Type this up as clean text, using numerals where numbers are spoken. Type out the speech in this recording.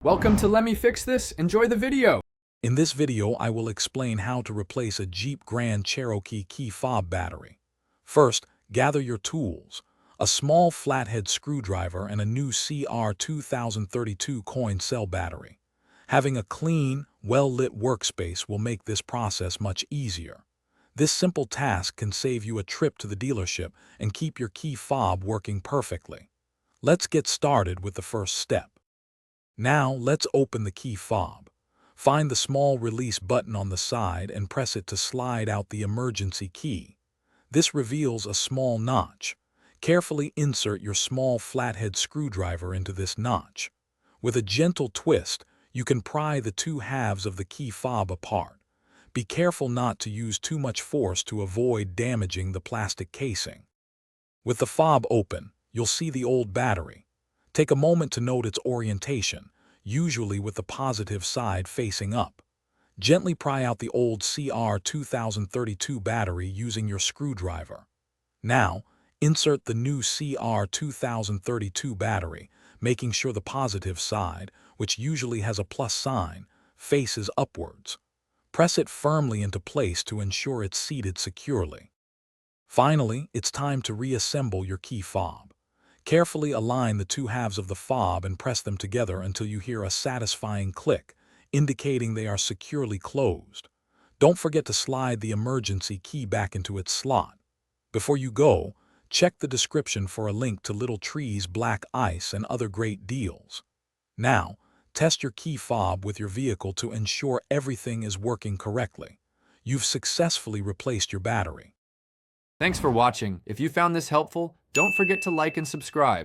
Welcome to Let Me Fix This. Enjoy the video. In this video, I will explain how to replace a Jeep Grand Cherokee key fob battery. First, gather your tools, a small flathead screwdriver and a new CR2032 coin cell battery. Having a clean, well-lit workspace will make this process much easier. This simple task can save you a trip to the dealership and keep your key fob working perfectly. Let's get started with the first step. Now, let's open the key fob. Find the small release button on the side and press it to slide out the emergency key. This reveals a small notch. Carefully insert your small flathead screwdriver into this notch. With a gentle twist, you can pry the two halves of the key fob apart. Be careful not to use too much force to avoid damaging the plastic casing. With the fob open, you'll see the old battery. Take a moment to note its orientation, usually with the positive side facing up. Gently pry out the old CR2032 battery using your screwdriver. Now, insert the new CR2032 battery, making sure the positive side, which usually has a plus sign, faces upwards. Press it firmly into place to ensure it's seated securely. Finally, it's time to reassemble your key fob. Carefully align the two halves of the fob and press them together until you hear a satisfying click, indicating they are securely closed. Don't forget to slide the emergency key back into its slot. Before you go, check the description for a link to Little Tree's Black Ice and other great deals. Now, test your key fob with your vehicle to ensure everything is working correctly. You've successfully replaced your battery. Thanks for watching. If you found this helpful, don't forget to like and subscribe.